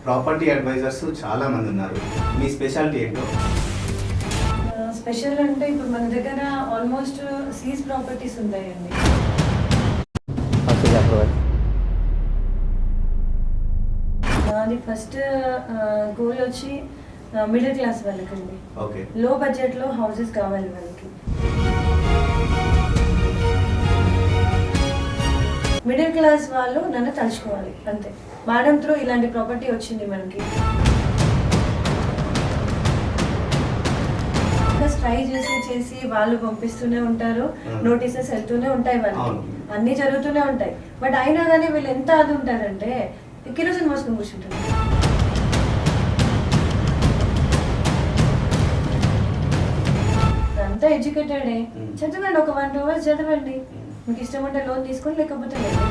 Property advisors చాలా మంది ఉన్నారు. మీ స్పెషాలిటీ ఏంటో? స్పెషల్ అంటే ఇప్పుడు మన దగ్గర ఆల్మోస్ట్ సీజ్ ప్రాపర్టీస్ ఉంటాయండి. నాది ఫస్ట్ గోల్ వచ్చి మిడిల్ క్లాస్ వాళ్ళకండి. ఓకే. లో బడ్జెట్లో హౌసెస్ కావాలి వాళ్ళకి. మిడిల్ క్లాస్ వాళ్ళు నన్ను తలుచుకోవాలి అంతే. మేడం త్రూ ఇలాంటి ప్రాపర్టీ వచ్చింది మనకి. ట్రై చేసి వాళ్ళు పంపిస్తూనే ఉంటారు, నోటీసెస్ వెళ్తూనే ఉంటాయి, వాళ్ళకి అన్ని జరుగుతూనే ఉంటాయి. బట్ అయినా కానీ వీళ్ళు ఎంత అది ఉంటారంటే కిరోసిన్ మోసుకొని కూర్చుంటారు. అంతా ఎడ్యుకేటెడే. చదవండి, ఒక 1 2 hours చదవండి. మీకు ఇష్టం ఉంటే లోన్ తీసుకోండి, లేకపోతే లేదు.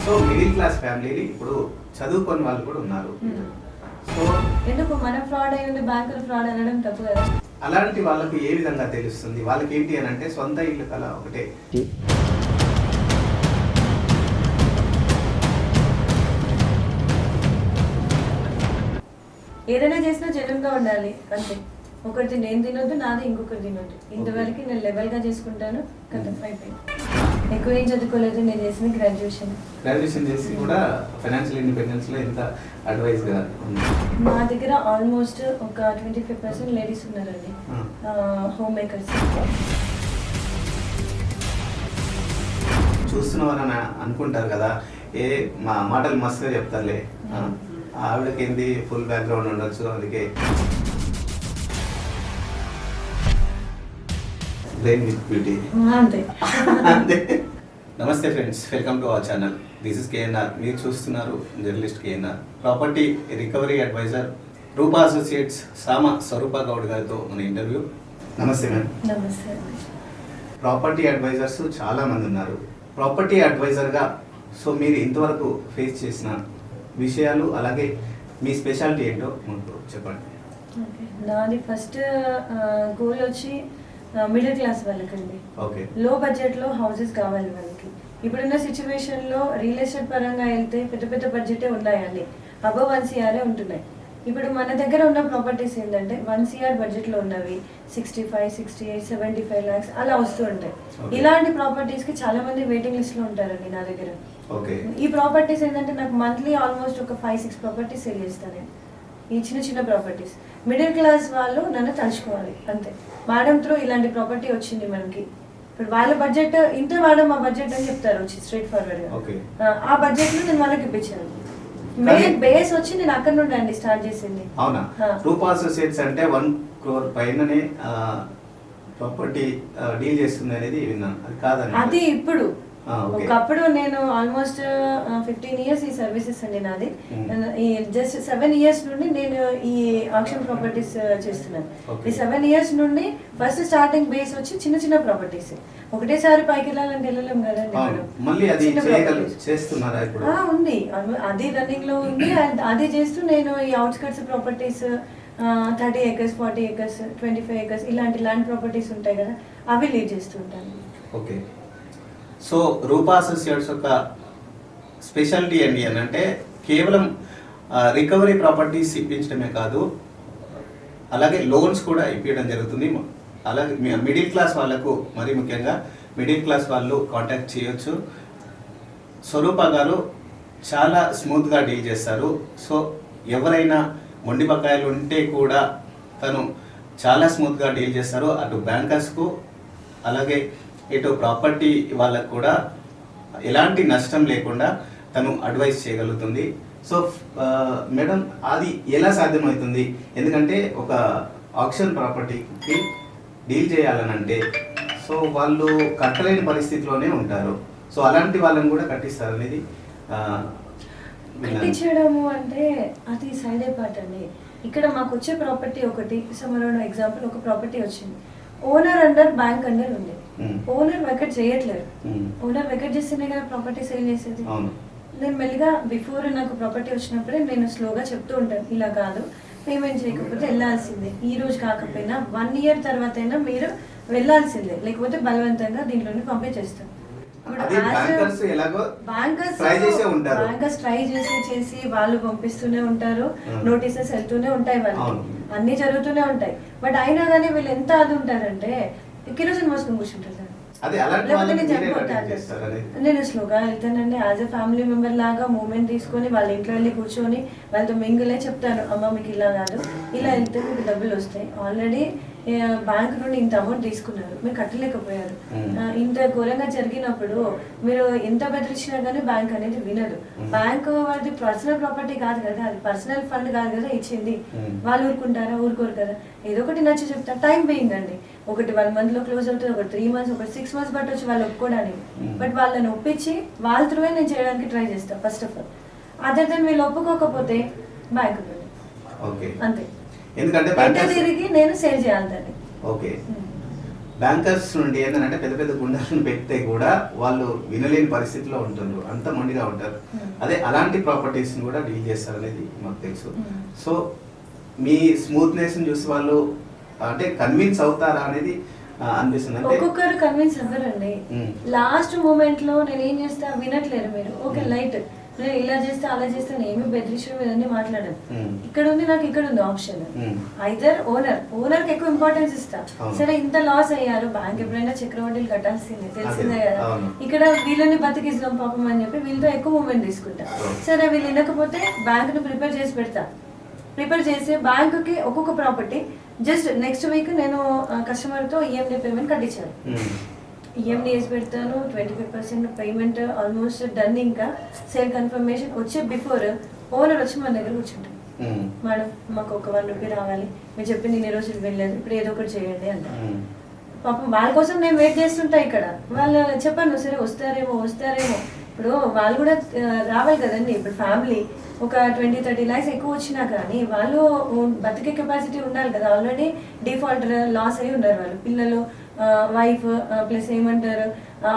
సో మిడిల్ క్లాస్ ఫ్యామిలీ ఇప్పుడు చదువుకొని వాళ్ళు కూడా ఉన్నారు. సో ఎందుకు మన ఫ్రాడ్ అయ్యింది, బ్యాంకులు ఫ్రాడ్ అనడం తప్పు కదా. అలాంటి వాళ్ళకి ఏ విధంగా తెలుస్తుంది? వాళ్ళకి ఏంటి అని అంటే సొంత ఇల్లు కల ఒకటే. ఏదైనా చేసినా జనంగా ఉండాలి అంతే. ఒకరిది నేను తినొద్దు, నాది ఇంకొకరు తినొద్దు. ఇంతవరకు నేను లెవెల్గా చేసుకుంటాను, కథం అయిపోయింది. ఎక్కువ ఏం చదువుకోలేదు, నేను చేసిన గ్రాడ్యుయేషన్ చేసి కూడా ఫైనాన్షియల్ ఇండిపెండెన్స్ లో ఎంత అడ్వైస్ గా మా దగ్గర ఆల్మోస్ట్ ఒక 25% లేడీస్ ఉన్నారండి, హోమ్ మేకర్స్. చూస్తున్నవారని అనుకుంటారు కదా, ఏ మా మాటలు మస్తుగా చెప్తారులే, ఆవిడకి ఏంది ఫుల్ బ్యాక్గ్రౌండ్ ఉండొచ్చు, అందుకే బ్రెయిన్ విత్ బ్యూటీ అంతే. అంతే. నమస్తే friends, welcome to our channel. This is KNR. మీరు చూస్తున్నారు journalist KNR. Property recovery adviser Rupa associates Sama Swarupa Goud గారితో మన ఇంటర్వ్యూ. నమస్తే మ్యామ్. నమస్తే. ప్రాపర్టీ అడ్వైజర్స్ చాలా మంది ఉన్నారు. ప్రాపర్టీ అడ్వైజర్గా సో మీరు ఇంతవరకు ఫేస్ చేసిన విషయాలు, అలాగే మీ స్పెషాలిటీ ఏంటో మాకు చెప్పండి. నాది ఫస్ట్ గోల్ వచ్చి మిడిల్ క్లాస్ వాళ్ళకండి. ఓకే. లో బడ్జెట్లో హౌసెస్ కావాలి వాళ్ళకి. ఇప్పుడున్న సిచ్యువేషన్లో రియల్ ఎస్టేట్ పరంగా వెళ్తే పెద్ద పెద్ద బడ్జెటే ఉన్నాయండి, అబవ్ 1 CR ఉంటున్నాయి. ఇప్పుడు మన దగ్గర ఉన్న ప్రాపర్టీస్ ఏంటంటే 1 CR బడ్జెట్లో ఉన్నవి 65, 68, 75 lakhs అలా వస్తూ ఉంటాయి. ఇలాంటి ప్రాపర్టీస్కి చాలా మంది వెయిటింగ్ లిస్ట్లో ఉంటారండి నా దగ్గర. ఈ ప్రాపర్టీస్ ఏంటంటే నాకు మంత్లీ ఆల్మోస్ట్ ఒక 5-6 ప్రాపర్టీస్ సేల్ చేస్తాను నేను. ఈ చిన్న ప్రాపర్టీస్ మిడిల్ క్లాస్ వాళ్ళు నన్ను తలుచుకోవాలి అంతే. మేడం త్రూ ఇలాంటి ప్రాపర్టీ వచ్చింది మనకి. ఇప్పుడు వాళ్ళ బడ్జెట్ ఇంతే మేడం, మా బడ్జెట్ అని చెప్తారు వచ్చి స్ట్రైట్ ఫార్వర్డ్ గా. ఆ బడ్జెట్ లో నేను వాళ్ళకి ఇప్పించాను. బేస్ వచ్చి నేను అక్కడ నుండి అండి స్టార్ట్ చేసింది. అవునా? రూపా అసోసియేట్స్ అంటే 1 crore పైననే ప్రాపర్టీ డీల్ చేస్తుంది అనేది విన్నాను. అది కాదని? అది ఇప్పుడు ఒకప్పుడు నేను ఆల్మోస్ట్ 15 years ఈ సర్వీసెస్ అండి నాది. ఈ జస్ట్ 7 years నుండి నేను ఈ ఆక్షన్ ప్రాపర్టీస్ చేస్తున్నాను. ఈ 7 years నుండి ఫస్ట్ స్టార్టింగ్ బేస్ వచ్చి చిన్న ప్రాపర్టీస్. ఒకటేసారి పైకి వెళ్ళాలంటే వెళ్ళలేం కదండి. ఉంది, అది రన్నింగ్ లో ఉంది. అండ్ అది చేస్తూ నేను ఈ outskirts properties 30 acres, 40 acres, 25 acres ఇలాంటి ల్యాండ్ ప్రాపర్టీస్ ఉంటాయి కదా, అవి లీడ్ చేస్తుంటాను. ఓకే. సో రూపా అసోసియేట్స్ యొక్క స్పెషాలిటీ ఏంటి అని అంటే కేవలం రికవరీ ప్రాపర్టీస్ ఇప్పించడమే కాదు, అలాగే లోన్స్ కూడా ఇప్పించడం జరుగుతుంది. అలాగే మిడిల్ క్లాస్ వాళ్ళకు, మరీ ముఖ్యంగా మిడిల్ క్లాస్ వాళ్ళు కాంటాక్ట్ చేయొచ్చు. స్వరూప గారు చాలా స్మూత్గా డీల్ చేస్తారు. సో ఎవరైనా మొండి బకాయిలు ఉంటే కూడా తను చాలా స్మూత్గా డీల్ చేస్తారు. అటు బ్యాంకర్స్కు, అలాగే ఇటు ప్రాపర్టీ వాళ్ళకు కూడా ఎలాంటి నష్టం లేకుండా తను అడ్వైస్ చేయగలుగుతుంది. సో మేడం, అది ఎలా సాధ్యమవుతుంది? ఎందుకంటే ఒక ఆక్షన్ ప్రాపర్టీకి డీల్ చేయాలనంటే సో వాళ్ళు కట్టలేని పరిస్థితిలోనే ఉంటారు. సో అలాంటి వాళ్ళని కూడా కట్టిస్తారు అనేది కట్టించడము అంటే అది సైడ్ పార్ట్ అండి. ఇక్కడ మాకు వచ్చే ప్రాపర్టీ ఒకటి, సమ్మరోడ్ ఎగ్జాంపుల్ ఒక ప్రాపర్టీ వచ్చింది, ఓనర్ అండర్ బ్యాంక్ అండర్ ఉంది. ఓనర్ వెకెట్ చేయట్లేదు. ఓనర్ వెకెట్ చేస్తేనే కదా ప్రాపర్టీ సేల్ చేసేది. నేను మెల్లిగా బిఫోర్ నాకు ప్రాపర్టీ వచ్చినప్పుడే నేను స్లోగా చెప్తూ ఉంటాను, ఇలా కాదు, పేమెంట్ చేయకపోతే వెళ్ళాల్సిందే, ఈ రోజు కాకపోయినా 1 year తర్వాత అయినా మీరు వెళ్ళాల్సిందే, లేకపోతే బలవంతంగా దీంట్లోనే పంపించేస్తాం. అది బ్యాంకర్స్ ఎలాగో ట్రై చేసే ఉంటారు. బ్యాంకర్స్ ట్రై చేసి వాళ్ళు పంపిస్తూనే ఉంటారు, నోటీసెస్ వెళ్తూనే ఉంటాయి వాళ్ళకి, అన్ని జరుగుతూనే ఉంటాయి. బట్ అయినా కానీ వీళ్ళు ఎంత అది ఉంటారంటే కిరోసిన్ మోసుకొని కూర్చుంటారు సార్. లేకపోతే నేను చనిపోతాను, నేను స్లోగా వెళ్తానండి. యాజ్ ఎ ఫ్యామిలీ మెంబర్ లాగా మూమెంట్ తీసుకొని వాళ్ళ ఇంట్లో వెళ్ళి కూర్చొని వాళ్ళతో మింగిలే చెప్తాను, అమ్మ మీకు ఇలా కాదు, ఇలా వెళ్తే మీకు డబ్బులు వస్తాయి, ఆల్రెడీ బ్యాంక్ నుండి ఇంత అమౌంట్ తీసుకున్నారు, మీరు కట్టలేకపోయారు, ఇంత ఘోరంగా జరిగినప్పుడు మీరు ఎంత బెదిరించినా కానీ బ్యాంక్ అనేది వినదు. బ్యాంక్ వాళ్ళది పర్సనల్ ప్రాపర్టీ కాదు కదా, అది పర్సనల్ ఫండ్ కాదు కదా ఇచ్చింది. వాళ్ళు ఊరుకుంటారా? ఊరుకోరు కదా. ఏదో ఒకటి నచ్చి చెప్తారు. టైం పోయింగ్ అండి, ఒకటి 1 month లో క్లోజ్ అవుతుంది, ఒకటి 3 months, ఒకటి 6 months పట్టొచ్చు వాళ్ళు ఒప్పుకోవడానికి. బట్ వాళ్ళని ఒప్పించి వాళ్ళ త్రూవే నేను చేయడానికి ట్రై చేస్తాను first of all. Other than వీళ్ళు ఒప్పుకోకపోతే బ్యాంక్ అంతే, ఎందుకంటే తిరిగి నేను సేల్ చేయాలి దాన్ని. ఓకే, బ్యాంకర్స్ నుండి ఏంటంటే పెద్ద పెద్ద గుండాలను పెడితే కూడా వాళ్ళు వినలేని పరిస్థితిలో ఉంటున్నారు, అంత మొండిగా ఉంటారు. అదే అలాంటి ప్రాపర్టీస్ కూడా డీల్ చేస్తారు అనేది మాకు తెలుసు. సో మీ స్మూత్నెస్ చూసి వాళ్ళు అంటే కన్విన్స్ అవుతారా అనేది అనిపిస్తుంది. అంటే ఒక్కొక్కరు కన్విన్స్ అవ్వరండి. లాస్ట్ మూమెంట్ లో నేను ఏం చేస్తా, వినట్లేరు మీరు, ఓకే లైట్, నేను ఇలా చేస్తే అలా చేస్తే నేను ఏమి బెదిరించడం ఇవన్నీ మాట్లాడను. ఇక్కడ ఉంది, నాకు ఇక్కడ ఉంది ఆప్షన్, ఐదర్ ఓనర్ కి ఎక్కువ ఇంపార్టెన్స్ ఇస్తా. సరే ఇంత లాస్ అయ్యారు, బ్యాంక్ ఎప్పుడైనా చక్రవడ్డీలు కట్టాల్సిందే, తెలిసిందే కదా. ఇక్కడ వీళ్ళని బతికిస్తాం పాపం అని చెప్పి వీళ్ళతో ఎక్కువ మూమెంట్ తీసుకుంటా. సరే వీళ్ళు వినకపోతే బ్యాంక్ ను ప్రిపేర్ చేసి పెడతా. ప్రిపేర్ చేసి బ్యాంక్ కి ఒక్కొక్క ప్రాపర్టీ జస్ట్ నెక్స్ట్ వీక్ నేను కస్టమర్ తో ఈఎండి పేమెంట్ కట్టించాను. ఈఎండి వేసి పెడతాను, 25% పేమెంట్ ఆల్మోస్ట్ డన్. ఇంకా సేల్ కన్ఫర్మేషన్ వచ్చే బిఫోర్ ఓనర్ వచ్చి మన దగ్గర కూర్చుంటాను, మేడం మాకు ఒక 1 రూపీ రావాలి, మీరు చెప్పింది ఇన్ని రోజులు వెళ్ళలేదు, ఇప్పుడు ఏదో ఒకటి చేయండి అంట. పాపం వాళ్ళ కోసం నేను వెయిట్ చేస్తుంటా ఇక్కడ. వాళ్ళు చెప్పాను సరే వస్తారేమో. ఇప్పుడు వాళ్ళు కూడా రావాలి కదండి. ఇప్పుడు ఫ్యామిలీ ఒక 20-30 lakhs ఎక్కువ వచ్చినా కానీ వాళ్ళు బతికే కెపాసిటీ ఉండాలి కదా. ఆల్రెడీ డిఫాల్టర్ లాస్ అయి ఉన్నారు వాళ్ళు, పిల్లలు, వైఫ్, ప్లస్ ఏమంటారు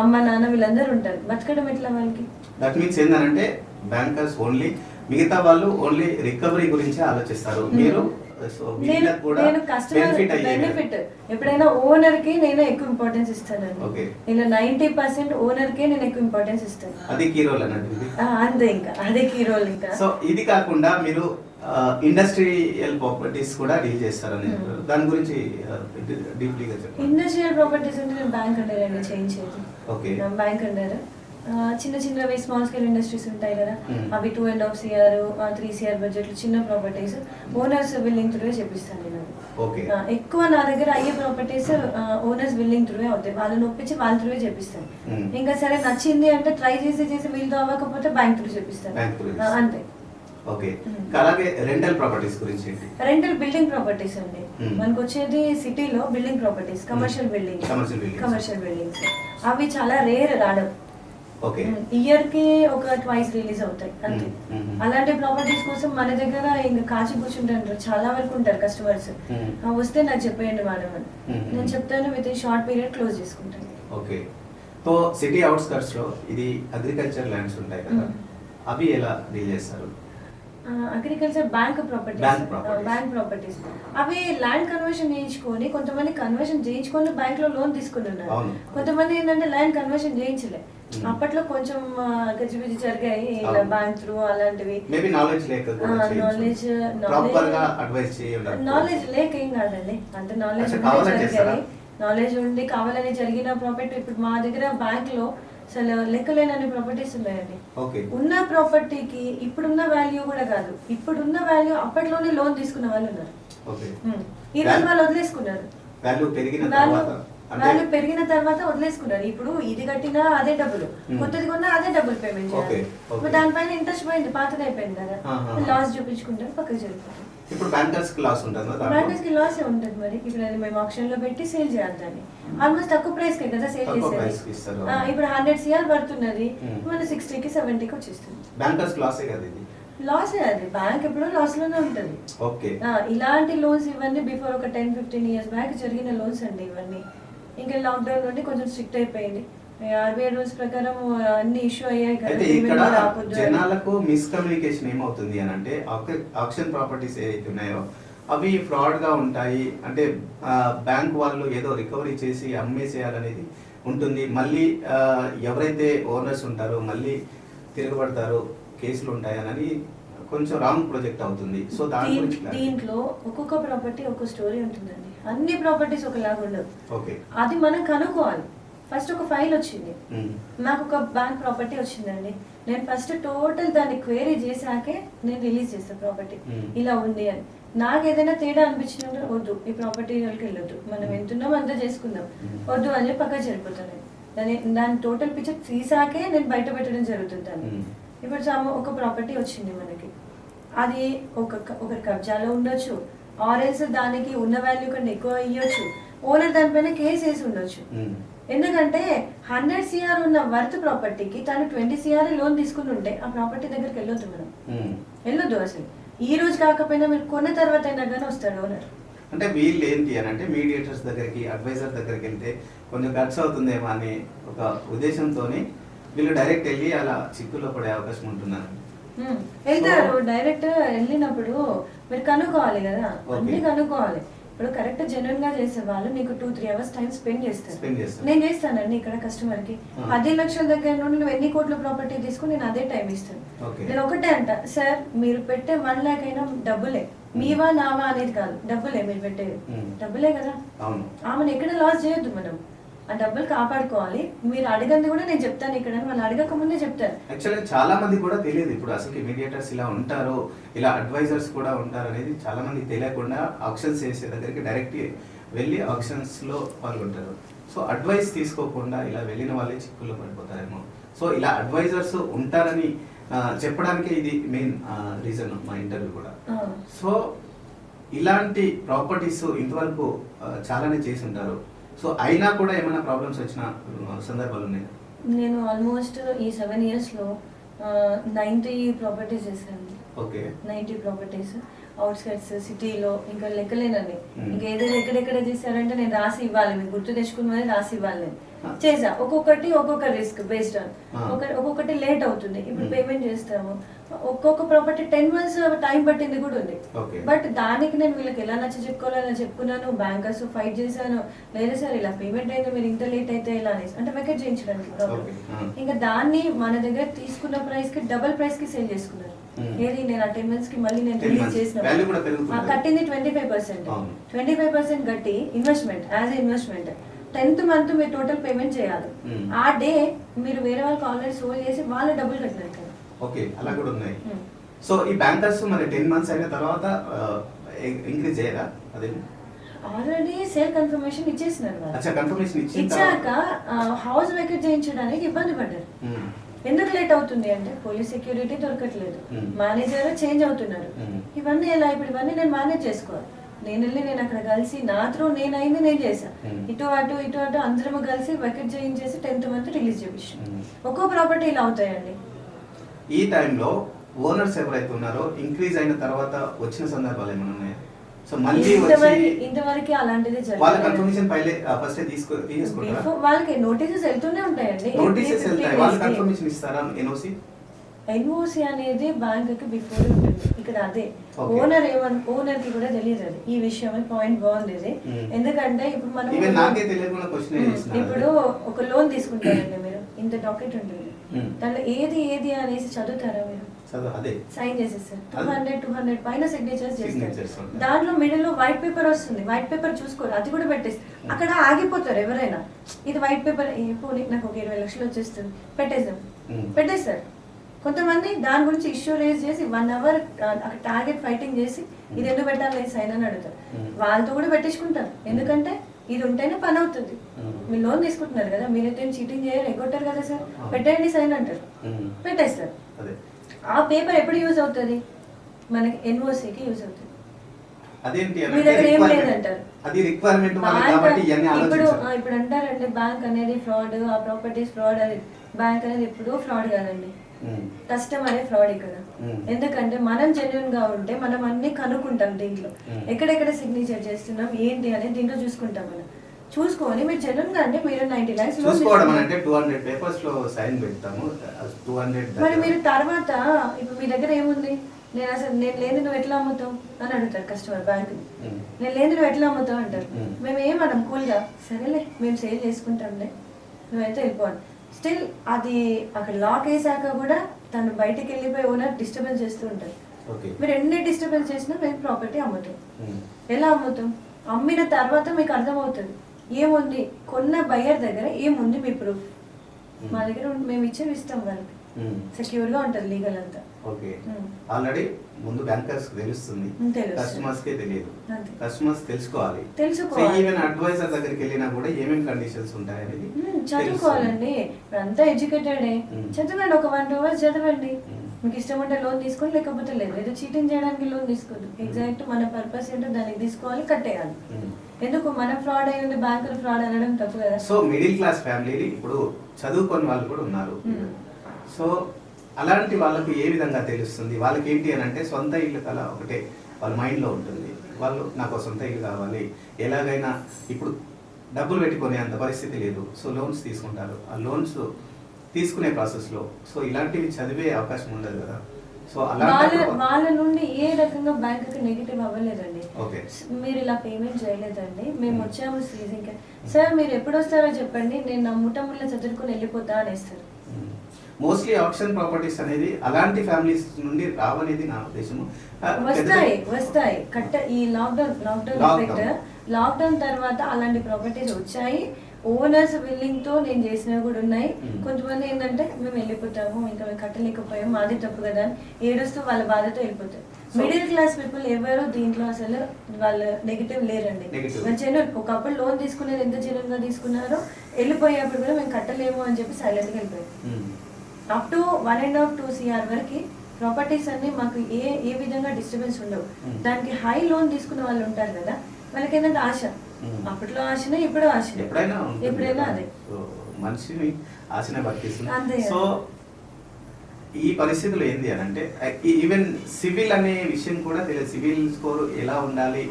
అమ్మ నాన్న వీళ్ళందరూ ఉంటారు. బతకడం ఎట్లా వాళ్ళకి? దట్ మీన్స్ ఏంటంటే బ్యాంకర్స్ ఓన్లీ, మిగతా వాళ్ళు ఓన్లీ రికవరీ గురించి ఆలోచిస్తారు. మీరు నేను కస్టమర్ బెనిఫిట్ ఎప్పుడైనా ఓనర్ కి నేను ఎక్కువ ఇంపార్టెన్స్ ఇస్తానండి. నేను 90% ఓనర్ కే నేను ఎక్కువ ఇంపార్టెన్స్ ఇస్తాను. అది కీ రోల్ అన్నట్టు. అంతే, ఇంకా అదే కీ రోల్. ఇంకా సో ఇది కాకుండా మీరు ఇండస్ట్రియల్ ప్రాపర్టీస్ కూడా డీల్ చేస్తారని, దాని గురించి డీప్లీగా చెప్పండి. ఇండస్ట్రియల్ ప్రాపర్టీస్ అంటే నేను బ్యాంక్ అండర్ అండి చేయించేది. ఓకే, బ్యాంక్ అండర్ చిన్నవి స్మాల్ స్కేల్ ఇండస్ట్రీస్ ఉంటాయి కదా, అవి 2.5 CR 3 CR బడ్జెట్ చిన్న ప్రాపర్టీస్ ఓనర్స్ బిల్లింగ్ త్రూ చేపిస్తాను నేను. ఎక్కువ నా దగ్గర అయ్యే ప్రాపర్టీస్ ఓనర్స్ బిల్లింగ్ త్రూ అవుతాయి, వాళ్ళని ఒప్పించి వాళ్ళ త్రూ చేపిస్తాను. ఇంకా సరే నచ్చింది అంటే ట్రై చేసి వీళ్ళతో అవ్వకపోతే బ్యాంక్ త్రూ చేపిస్తాను, అంతే. ఓకే, అలాగే రెంటల్ ప్రాపర్టీస్ గురించి ఏంటి? రెంటల్ బిల్డింగ్ ప్రాపర్టీస్ అండి మనకు వచ్చేది సిటీలో. బిల్డింగ్ ప్రాపర్టీస్, కమర్షియల్ బిల్డింగ్స్ అవి చాలా రేర్ రావడం. ఇయర్ కి ఒక 2 రిలీజ్ అవుతాయి అంతే. అలాంటి ప్రాపర్టీస్ కోసం మన దగ్గర ఇంకా కాచి కూర్చుంటారు, చాలా వరకు ఉంటారు కస్టమర్స్. వస్తే నాకు చెప్పేయండి మేడం అని నేను చెప్తాను, విత్ షార్ట్ పీరియడ్ క్లోజ్ చేసుకుంటాను. ఓకే, సో సిటీ అవుట్స్కట్స్ లో ఇది అగ్రికల్చర్ ల్యాండ్స్ ఉంటాయి కదా, అవి ఎలా డీల్ చేస్తారు? అగ్రికల్చర్ బ్యాంక్ ప్రాపర్టీస్ అవి ల్యాండ్ కన్వర్షన్ చేయించుకొని, కొంతమంది కన్వర్షన్ చేయించుకొని బ్యాంక్ లో లోన్ తీసుకుని ఉన్నారు. కొంతమంది ఏంటంటే ల్యాండ్ కన్వర్షన్ చేయించలే, అప్పట్లో కొంచెం గజిబిజి జరిగాయి ఇలా బ్యాంక్ త్రూ అలాంటివి. నాలెడ్జ్ లేక ఏం కాదండి, అంత నాలెడ్జ్ ఉండి కావాలని జరిగిన ప్రాపర్టీ. ఇప్పుడు మా దగ్గర బ్యాంక్ లో అసలు లెక్కలేనన్ని ప్రాపర్టీస్ ఉన్నాయండి. ఉన్న ప్రాపర్టీకి ఇప్పుడున్న వాల్యూ కూడా కాదు, ఇప్పుడున్న వాల్యూ అప్పట్లోనే లోన్ తీసుకున్న వాళ్ళు ఉన్నారు. ఈ రోజు వాళ్ళు వదిలేసుకున్నారు, వాల్యూ పెరిగిన తర్వాత వదిలేసుకున్నారు. ఇప్పుడు ఇది కట్టినా అదే డబ్బులు, కొత్తది కొన్నా అదే డబ్బులు పేమెంట్ చేయాలి. దానిపైన ఇంట్రెస్ట్ పోయింది, పాతది అయిపోయింది కదా, లాస్ చూపించుకుంటారు, పక్కకు జరుగుతుంది. ఇప్పుడు బ్యాంకర్స్ కి లాస్ ఉంటుంది, బ్యాంకర్స్ కి లాస్ ఉంటుంది. మరి ఇప్పుడు అది మేము ఆప్షన్ లో పెట్టి సేల్ చేయాలి దాన్ని, ఆల్మోస్ట్ తక్కువ ప్రైస్ కే కదా సేల్ చేసేది. ఇప్పుడు 100 CR పడుతున్నది, మన 60కి 70కి వచ్చేస్తుంది. బ్యాంకర్స్ లాసే కదా ఇది, లాసే. అది బ్యాంక్ ఎప్పుడో లాస్ లోనే ఉంటుంది. ఇలాంటి లోన్స్ ఇవన్నీ బిఫోర్ ఒక 10-15 years బ్యాక్ జరిగిన లోన్స్ అండి ఇవన్నీ. ఇంకా లాక్డౌన్ నుండి కొంచెం స్ట్రిక్ట్ అయిపోయింది, RBI రూల్స్ ప్రకారం అన్ని ఇష్యూ అయ్యాయి కదా. ఇక్కడ జనాలకు మిస్కమ్యూనికేషన్ ఏమవుతుంది అని అంటే, ఆక్షన్ ప్రాపర్టీస్ ఏదైతే ఉన్నాయో అవి ఫ్రాడ్ గా ఉంటాయి అంటే బ్యాంక్ వాళ్ళు ఏదో రికవరీ చేసి అమ్మేసేయాలనేది ఉంటుంది. మళ్ళీ ఎవరైతే ఓనర్స్ ఉంటారో మళ్ళీ తిరగబడతారో, కేసులు ఉంటాయని కొంచెం రాంగ్ ప్రొజెక్ట్ అవుతుంది. సో దాని గురించి దీంట్లో ఒక్కొక్క ప్రాపర్టీ ఒక్కొక్క స్టోరీ ఉంటుందండి. అన్ని ప్రాపర్టీస్ ఒకలాగా ఉండవు. ఓకే, అది మనం కనుక్కోవాలి. ఫస్ట్ ఒక ఫైల్ వచ్చింది, నాకు ఒక బ్యాంక్ ప్రాపర్టీ వచ్చిందండి. నేను ఫస్ట్ టోటల్ దాన్ని క్వేరీ చేశాకే నేను రిలీజ్ చేస్తాను ప్రాపర్టీ ఇలా ఉంది అని. నాకు ఏదైనా తేడా అనిపించినప్పుడు వద్దు, ఈ ప్రాపర్టీ వాళ్ళకి వెళ్ళొద్దు, మనం ఎంతున్నాం అంతా చేసుకుందాం, వద్దు అని చెప్పి పక్కన సరిపోతాను. దాని టోటల్ పిక్చర్ తీసాకే నేను బయట పెట్టడం జరుగుతుంది దాన్ని. ఇప్పుడు ఒక ప్రాపర్టీ వచ్చింది మనకి, అది ఒకరి కబ్జాలో ఉండొచ్చు, ఆర్ఎల్స్ దానికి ఉన్న వాల్యూ కన్నా ఎక్కువ ఇవ్వచ్చు, ఓనర్ దానిపైన కేసు వేసి ఉండొచ్చు. ఎందుకంటే 100 CR ఉన్న వర్త్ ప్రాపర్టీకి తను 20 CR లోన్ తీసుకుని ఉంటే ఆ ప్రాపర్టీ దగ్గరికి వెళ్ళొద్దు, మనం వెళ్ళొద్దు అసలు. ఈ రోజు కాకపోయినా మీరు కొన్న తర్వాత అయినా కానీ వస్తాడు ఓనర్. అంటే వీళ్ళు ఏంటి అని అంటే మీడియేటర్స్ దగ్గరికి, అడ్వైజర్ దగ్గరికి వెళ్తే కొంచెం ఖర్చు అవుతుందేమో అనే ఒక ఉద్దేశంతో వీళ్ళు డైరెక్ట్ వెళ్ళి అలా చిక్కులో పడే అవకాశం ఉంటున్నారు. వెళ్తారు. డైరెక్ట్ వెళ్ళినప్పుడు మీరు కనుక్కోవాలి కదా, అన్ని కనుక్కోవాలి. ఇప్పుడు కరెక్ట్ జెన్యున్ గా చేసే వాళ్ళు నీకు 2-3 hours టైం స్పెండ్ చేస్తారు. నేను చేస్తానండి ఇక్కడ కస్టమర్ కి 10 లక్షల దగ్గర నుండి నువ్వు ఎన్ని కోట్ల ప్రాపర్టీ తీసుకుని నేను అదే టైం ఇస్తాను. నేను ఒకటే అంట, సార్ మీరు పెట్టే 1 lakh అయినా డబ్బులే, మీవా నావా అనేది కాదు, డబ్బులే మీరు పెట్టేది, డబ్బులే కదా. ఆమెను ఎక్కడ లాస్ చేయొద్దు, మనం ఆ డబ్బులు కాపాడుకోవాలి. మీరు అడగంది కూడా నేను చెప్తాను ఇక్కడ, వాళ్ళు అడగక ముందే చెప్తారు. యాక్చువల్గా చాలా మంది కూడా తెలియదు ఇప్పుడు అసలు మీడియేటర్స్ ఇలా ఉంటారు, ఇలా అడ్వైజర్స్ కూడా ఉంటారు అనేది చాలా మందికి తెలియకుండా ఆప్షన్స్ చేసే దగ్గరికి డైరెక్ట్ వెళ్ళి ఆప్షన్స్ లో పాల్గొంటారు. సో అడ్వైస్ తీసుకోకుండా ఇలా వెళ్ళిన వాళ్ళే చిక్కుల్లో పడిపోతారేమో. సో ఇలా అడ్వైజర్స్ ఉంటారని చెప్పడానికి ఇది మెయిన్ రీజన్ మా ఇంటర్వ్యూ కూడా. సో ఇలాంటి ప్రాపర్టీస్ ఇంతవరకు చాలానే చేసి ఉంటారు. సో అయినా కూడా ఏమైనా ప్రాబ్లమ్స్ వచ్చిన సందర్భాలు ఉన్నాయి? నేను ఆల్మోస్ట్ ఈ 7 years లో 90 ప్రాపర్టీస్ చేశాను. ఓకే, 90 ప్రాపర్టీస్ అవుట్స్కట్స్, సిటీలో, ఇంకా లెక్కలేనండి. ఇంకా ఏదైనా ఎక్కడెక్కడ చేశారంటే నేను రాసి ఇవ్వాలి, మీరు గుర్తు తెచ్చుకుని రాసి ఇవ్వాలి. చేసా ఒక్కొక్కటి ఒక్కొక్క రిస్క్ బేస్డ్ ఆన్, ఒక్కొక్కటి లేట్ అవుతుంది. ఇప్పుడు పేమెంట్ చేస్తాము, ఒక్కొక్క ప్రాపర్టీ 10 months టైం పట్టింది కూడా ఉంది. బట్ దానికి నేను వీళ్ళకి ఎలా చెప్పుకోవాలని చెప్పుకున్నాను, బ్యాంకర్స్ ఫైట్ చేశాను, లేదా సార్ ఇలా పేమెంట్ అయింది మీరు ఇంత లేట్ అయితే ఇలా అనేసి, అంటే వెకెట్ చేయించడానికి ప్రాబ్లం. ఇంకా దాన్ని మన దగ్గర తీసుకున్న ప్రైస్ కి డబుల్ ప్రైస్ కి సేల్ చేసుకున్నారు. ఏది నేను ఆ 10 months కి మళ్ళీ నేను రిలీజ్ చేసిన కట్టింది 25%. 25% కట్టి investment as investment 10th month మీరు టోటల్ పేమెంట్ చేయాలి. ఆ డే మీరు వేరే వాళ్ళకి ఆల్రెడీ సోల్ చేసి వాళ్ళ డబ్బులు కట్టినారు కదా. ఓకే, అలా కూడా ఉన్నాయి. సో ఈ బ్యాంకర్స్ మరి 10 months అయిన తర్వాత ఇంక్రీజ్ చేయరా? అదే ఆల్రెడీ సేల్ కన్ఫర్మేషన్ ఇచ్చేసినారు వాళ్ళు. అచ్చా, కన్ఫర్మేషన్ ఇచ్చాక హౌస్ వెకేట్ చేయించడానికి ఇబ్బంది పడ్డారు. ఎందుకు లేట్ అవుతుంది అంటే పోలీస్ సెక్యూరిటీ దొరకట్లేదు, మేనేజర్ చేంజ్ అవుతున్నారు. ఇవన్నీ ఎలా, ఇప్పుడు ఇవన్నీ నేను మేనేజ్ చేసుకోవాలి. నేను వెళ్ళి నేను అక్కడ కలిసి నా త్రూ నేను అయింది నేను చేశాను. ఇటు అటు అందరము కలిసి వెకెట్ చేయించేసి 10th month రిలీజ్ చేపించాం. ఒక్కో ప్రాపర్టీ ఇలా అవుతాయండి. ఈ టైంలో ఓనర్స్ ఎవరైతే ఉన్నారో ఇంక్రీజ్ అయిన తర్వాత వచ్చిన సందర్భాలు ఏమైనా ఉన్నాయా? సో మళ్ళీ ఇంతవరకు అలాంటిది వాళ్ళ కన్ఫర్మేషన్ ఫస్ట్ తీసుకుంటారా? వాళ్ళకి నోటీసెస్ వెళ్తూనే ఉంటాయండి. నోటీసెస్ వెళ్తాయి, వాళ్ళ కన్ఫర్మేషన్ ఇస్తారా? ఎన్ఓసి అనేది బ్యాంక్ కి బిఫోర్ ఉంటుంది. ఇక్కడ అదే ఓనర్ కి కూడా తెలియదు అది. ఈ విషయం పాయింట్ బాగుంది ఇది. ఎందుకంటే ఇప్పుడు మనం ఇప్పుడు ఒక లోన్ తీసుకుంటారండి, మీరు ఇంత డాక్యుమెంట్ ఉంటుంది, దాంట్లో ఏది అనేసి చదువుతారా మీరు? సైన్ చేసేస్తారు. 200 పైన సిగ్నేచర్స్ చేస్తారు. దాంట్లో మిడిల్ లో వైట్ పేపర్ వస్తుంది, వైట్ పేపర్ చూసుకోరు, అది కూడా పెట్టేస్తారు. అక్కడ ఆగిపోతారు ఎవరైనా. ఇది వైట్ పేపర్ పోనీ నాకు ఒక 20 లక్షలు వచ్చేస్తుంది పెట్టేస్తారు. కొంతమంది దాని గురించి ఇష్యూ రేజ్ చేసి 1 hour అక్కడ టార్గెట్ ఫైటింగ్ చేసి ఇది ఎందుకు పెట్టాలి సైన్ అని అడుగుతారు. వాళ్ళతో కూడా పెట్టించుకుంటారు. ఎందుకంటే ఇది ఉంటేనే పని అవుతుంది. మీరు లోన్ తీసుకుంటున్నారు కదా, మీరైతే చీటింగ్ చేయరు, ఎగ్గొట్టారు కదా సార్, పెట్టండి సైన్ అంటారు, పెట్టేస్తారు. ఆ పేపర్ ఎప్పుడు యూజ్ అవుతుంది? మనకి ఎన్ఓసికి యూజ్ అవుతుంది. మీ దగ్గర ఏం లేదంటారు. ఇప్పుడు అంటారండి బ్యాంక్ అనేది ఫ్రాడ్, ఆ ప్రాపర్టీస్ ఫ్రాడ్ అని. బ్యాంక్ అనేది ఎప్పుడూ ఫ్రాడ్ కాదండి, కస్టమరే ఫ్రాడ్ ఇక్కడ. ఎందుకంటే మనం జెన్యున్ గా ఉంటే మనం అన్ని కనుక్కుంటాం. దీంట్లో ఎక్కడెక్కడ సిగ్నేచర్ చేస్తున్నాం ఏంటి అనేది దీంట్లో చూసుకుంటాం. మనం చూసుకొని మీరు జెన్యున్ గా అంటే మీరు 90 lakhs అంటే 200 పేపర్స్ లో సైన్ పెడతాము. 200 మరి మీరు తర్వాత ఇప్పుడు మీ దగ్గర ఏముంది, నేను లేని నువ్వు ఎట్లా అమ్ముతావు అని అడుగుతారు కస్టమర్ బ్యాంక్. నేను లేని నువ్వు ఎట్లా అమ్ముతావు అంటారు. మేము ఏమనం కూల్ గా సరేలే మేము సేల్ చేసుకుంటాంలే నువ్వైతే వెళ్ళిపోవాలి. స్టిల్ అది అక్కడ లాక్ వేసాక కూడా తను బయటికి వెళ్ళిపోయి ఓనర్ డిస్టర్బెన్స్ చేస్తూ ఉంటారు. ఓకే. మీరు ఎన్ని డిస్టర్బెన్స్ చేసినా మేము ప్రాపర్టీ అమ్ముతాం. ఎలా అమ్ముతాం? అమ్మిన తర్వాత మీకు అర్థమవుతుంది ఏముంది, కొన్న బయ్యర్ దగ్గర ఏముంది మీ ప్రూఫ్. మా దగ్గర మేము ఇస్తాం వాళ్ళకి, సెక్యూర్ గా ఉంటుంది లీగల్ అంతా. ఓకే. ఆల్రెడీ ముందు బ్యాంకర్స్ తెలుస్తుంది, కస్టమర్స్ కే తెలియదు. కస్టమర్స్ తెలుసుకోవాలి. ఈవెన్ అడ్వైజర్ దగ్గరికి వెళ్ళినా కూడా ఏమేమి కండిషన్స్ ఉంటాయి అనేది చదువుకోవాలండి. అంతా ఎడ్యుకేటెడే. చదవండి, ఒక 1-2 hours చదవండి. మీకు ఇష్టం ఉంటే లోన్ తీసుకోండి, లేకపోతే లేదు. ఏదో చీటింగ్ చేయడానికి లోన్ తీసుకోవద్దు. ఎగ్జాక్ట్ మన పర్పస్ ఏంటో దానికి తీసుకోవాలి, కట్టేయాలి. ఎందుకు మన ఫ్రాడ్ అయి ఉంది బ్యాంకులు ఫ్రాడ్ అనడం తప్పు కదా. సో మిడిల్ క్లాస్ ఫ్యామిలీ ఇప్పుడు చదువుకొని వాళ్ళు కూడా ఉన్నారు. సో అలాంటి వాళ్ళకు ఏ విధంగా తెలుస్తుంది? వాళ్ళకి ఏంటి అని అంటే సొంత ఇల్లు కల ఒకటే వాళ్ళ మైండ్లో ఉంటుంది. వాళ్ళు నాకు సొంత ఇల్లు కావాలి, ఎలాగైనా ఇప్పుడు డబ్బులు పెట్టుకునే అంత పరిస్థితి లేదు. సో లోన్స్ తీసుకుంటారు. ఆ లోన్స్ తీసుకునే ప్రాసెస్లో సో ఇలాంటివి చదివే అవకాశం ఉండదు కదా. సో వాళ్ళ నుండి ఏ రకంగా బ్యాంకుకి నెగిటివ్ అవ్వలేదండి. మీరు ఇలా పేమెంట్ చేయలేదండి, మేము వచ్చాము సీజింగ్. సార్ మీరు ఎప్పుడు వస్తారో చెప్పండి, నేను నా ముఠముళ్ళ చదువుకుని వెళ్ళిపోతా అనేస్తారు. మోస్ట్లీ ఆప్షన్ ప్రాపర్టీస్ అనేది అలాంటి ఫ్యామిలీస్ నుండి రావనేది నా ఉద్దేశం. వస్తాయి ఈ లాక్డౌన్ తర్వాత అలాంటి ప్రాపర్టీస్ వచ్చాయి. ఓనర్స్ విల్లింగ్ తో నేను చేసినవి కూడా ఉన్నాయి. కొంతమంది ఏంటంటే మేము వెళ్ళిపోతాము, ఇంకా మేము కట్టలేకపోయాము, మాది తప్పు కదా అని ఏడుస్తూ వాళ్ళ బాధతో వెళ్ళిపోతారు. మిడిల్ క్లాస్ పీపుల్ ఎవరు దీంట్లో అసలు వాళ్ళు నెగిటివ్ లేరండి. ఒకప్పుడు లోన్ తీసుకునేది ఎంత జనంగా తీసుకున్నారో, వెళ్ళిపోయేప్పుడు కూడా మేము కట్టలేము అని చెప్పి సైలెంట్ గా వెళ్ళిపోయారు. అప్ టు 1.5-2 CR వరకు ప్రాపర్టీస్ అన్ని మాకు ఏ విధంగా డిస్టర్బెన్స్ ఉండవు. దానికి హై లోన్ తీసుకున్న వాళ్ళు ఉంటారు కదా, వాళ్ళకి ఏంటంటే ఆశ. అప్పట్లో ఆశనే, ఇప్పుడు ఆశ, ఎప్పుడైనా అదే మనిషిని ఆశనే బతికిస్తుంది. సో ఈ పరిస్థితులు ఏంది అని అంటే ఈవెన్ సివిల్ అనే విషయం కూడా తెలియదు. సివిల్ స్కోర్ ఎలా ఉండాలి,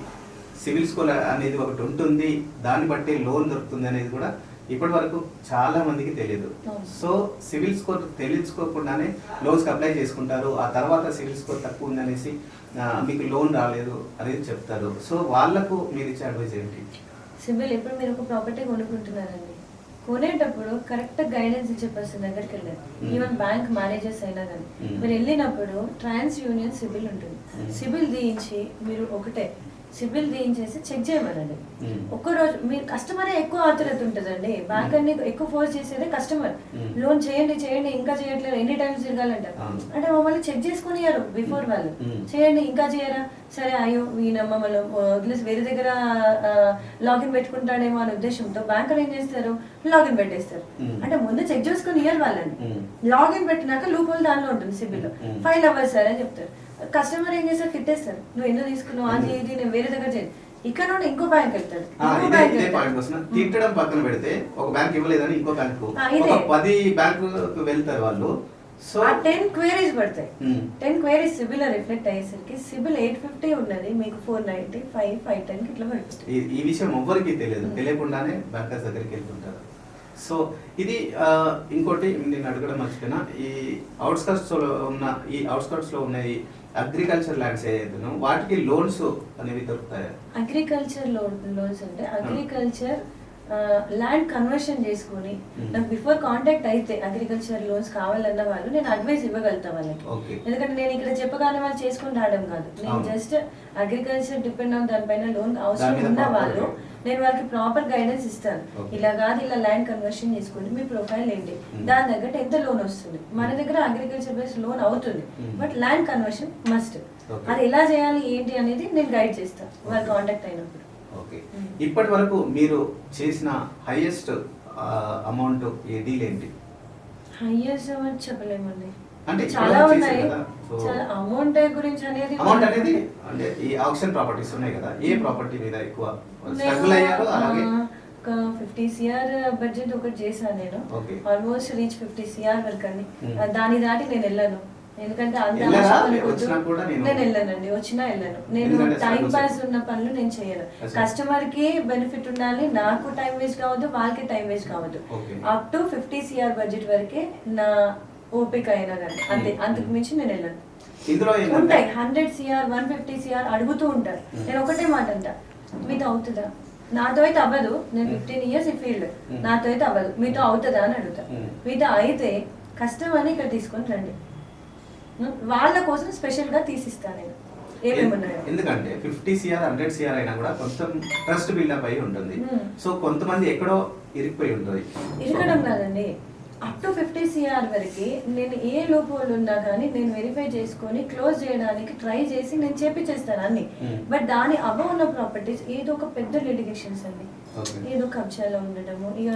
సివిల్ స్కోర్ అనేది ఒకటి ఉంటుంది, దాన్ని బట్టి లోన్ దొరుకుతుంది అనేది కూడా ఇప్పటి వరకు చాలా మందికి తెలియదు. సో సివిల్ స్కోర్ తెలుసుకోకుండానే లోన్స్ అప్లై చేసుకుంటారు. ఆ తర్వాత సివిల్ స్కోర్ తక్కువ ఉంది అనేసి మీకు లోన్ రాలేదు అనేది చెప్తారు. సో వాళ్ళకు మీరు ఇచ్చే అడ్వైస్ ఏంటి? సివిల్ ఇప్పుడు మీరు ఒక ప్రాపర్టీ కొనుక్కుంటున్నారండి, కొనేటప్పుడు కరెక్ట్ గైడెన్స్ ఇచ్చే పర్సన్ దగ్గరికి వెళ్ళారు. ఈవెన్ బ్యాంక్ మేనేజర్స్ అయినా కానీ మీరు వెళ్ళినప్పుడు ట్రాన్స్ యూనియన్ సివిల్ ఉంటుంది. సివిల్ తీయించి మీరు ఒకటే సివిల్ తీయించేసి చెక్ చేయమనండి. ఒక్కరోజు మీరు కస్టమరే ఎక్కువ ఆతురత ఉంటుందండి. బ్యాంక్ అన్ని ఎక్కువ ఫోర్స్ చేసేదే కస్టమర్. లోన్ చేయండి ఇంకా చేయట్లేదు, ఎన్ని టైమ్స్ తిరగాలంటారు. అంటే మమ్మల్ని చెక్ చేసుకుని బిఫోర్ వాళ్ళు చేయండి, ఇంకా చేయరా, సరే అయ్యో ఈయన మమ్మల్ని వదిలేసి వేరే దగ్గర లాగిన్ పెట్టుకుంటాడేమో అనే ఉద్దేశంతో బ్యాంకర్ ఏం చేస్తారు, లాగిన్ పెట్టేస్తారు. అంటే ముందు చెక్ చేసుకుని ఇవ్వాలి వాళ్ళని. లాగిన్ పెట్టినాక లూప్ హోల్ దానిలో ఉంటుంది సిబిల్, ఫైల్ అవ్వదు సార్ అని చెప్తారు. కస్టమర్ ఏం చేస్తారు, తిట్టేస్తారు, నువ్వు ఎందుకు తీసుకున్నావు, అది ఇది నేను వేరే దగ్గర చేయను. ఇక్కడ నుండి ఇంకో బ్యాంక్ వెళ్తాడు. తిట్టడం పక్కన పెడితే ఒక బ్యాంక్ ఇవ్వలేదని ఇంకో బ్యాంక్ 10 బ్యాంకు వెళ్తారు వాళ్ళు. సో 10 క్వైరీస్ పడతాయి. 10 క్వైరీస్ సిబిల్ రిఫ్లెక్ట్ అయ్యేసరికి సిబిల్ 850 ఉన్నది, మీకు 490, 510 ఇట్లా పడుతుంది. ఈ విషయం ఎవ్వరికి తెలియదు, తెలియకుండానే బ్యాంకర్స్ దగ్గరికి వెళ్తుంటారు. సో ఇది ఇంకోటి నేను అడగడం మర్చిపోయినా, ఈ అవుట్స్కట్స్ లో ఉన్న ఈ అగ్రికల్చర్ ల్యాండ్స్ ఏదైతే వాటికి లోన్స్ అనేవి దొరుకుతాయి. అగ్రికల్చర్ లోన్స్ అంటే అగ్రికల్చర్ ల్యాండ్ కన్వర్షన్ చేసుకుని నాకు బిఫోర్ కాంటాక్ట్ అయితే అగ్రికల్చర్ లోన్స్ కావాలన్న వాళ్ళు నేను అడ్వైస్ ఇవ్వగలుగుతా వాళ్ళకి. ఎందుకంటే నేను ఇక్కడ చెప్పగానే వాళ్ళు చేసుకుని రావడం కాదు, నేను జస్ట్ అగ్రికల్చర్ డిపెండ్ ఆన్ దానిపైన లోన్ అవసరం ఉన్న వాళ్ళు నేను వాళ్ళకి ప్రాపర్ గైడెన్స్ ఇస్తాను. ఇలా కాదు, ఇలా ల్యాండ్ కన్వర్షన్ చేసుకోండి, మీ ప్రొఫైల్ ఏంటి, దాని తగ్గట్టు ఎంత లోన్ వస్తుంది. మన దగ్గర అగ్రికల్చర్ బేస్డ్ లోన్ అవుతుంది, బట్ ల్యాండ్ కన్వర్షన్ మస్ట్. అది ఎలా చేయాలి ఏంటి అనేది నేను గైడ్ చేస్తాను వాళ్ళు కాంటాక్ట్ అయినప్పుడు. ఓకే, ఇప్పటి వరకు మీరు చేసిన హైయెస్ట్ అమౌంట్ ఏ డీల్ ఏంటి? హైయెస్ట్ అమౌంట్ చెప్పలేమండి, అంటే చాలా ఉన్నాయి. అమౌంట్ గురించి అనేది అంటే ఈ ఆక్షన్ ప్రాపర్టీస్ ఉన్నాయి కదా, ఏ ప్రాపర్టీ మీద ఎక్కువ స్ట్రగుల్ అయ్యారు? అలాగే 50 CR బడ్జెట్ ఒకటి చేశాను నేను, ఆల్మోస్ట్ రీచ్ 50 CR వరకు అండి. దాని దాటి నేను వెళ్ళాను, ఎందుకంటే నేను వెళ్ళానండి, వచ్చినా వెళ్ళాను. నేను టైం పాస్ ఉన్న పనులు నేను చేయను. కస్టమర్ కి బెనిఫిట్ ఉండాలి, నాకు టైం వేస్ట్ కావద్దు, వాళ్ళకి టైం వేస్ట్ కావద్దు. అప్ టు 50 CR బడ్జెట్ వరకే నా ఓపిక అయినా కానీ, అంతే, అంతకు మించి నేను వెళ్ళాను. ఉంటాయి 100 CR 150 CR అడుగుతూ ఉంటారు. నేను ఒకటే మాట అంట, మీతో అవుతుందా, నాతో అయితే అవ్వదు, నేను 15 ఇయర్స్ ఈ ఫీల్డ్, నాతో అయితే అవ్వదు, మీతో అవుతుందా అని అడుగుతా. మీతో అయితే కష్టం అని ఇక్కడ తీసుకొని రండి, వాళ్ళ కోసం స్పెషల్ గా తీసిస్తాను నేను ఏమేమి ఉన్నాయో. ఎందుకంటే 50 CR 100 CR అయినా కూడా కొంచెం ట్రస్ట్ బిల్డప్ అయి ఉంటుంది. సో కొంతమంది ఎక్కడో ఇరికిపోయి ఉంటుంది. ఇరకడం కాదండి, అప్ టు 50 CR వరకు నేను ఏ లోపాలు ఉన్నా కానీ నేను వెరిఫై చేసుకొని క్లోజ్ చేయడానికి ట్రై చేసి నేను చేపించేస్తాను అన్ని. బట్ దాని అబవ్ ఉన్న ప్రాపర్టీస్ ఏదో ఒక పెద్ద లిటిగేషన్స్ అండి, ఏదో కబ్జాలో ఉండడము, ఇక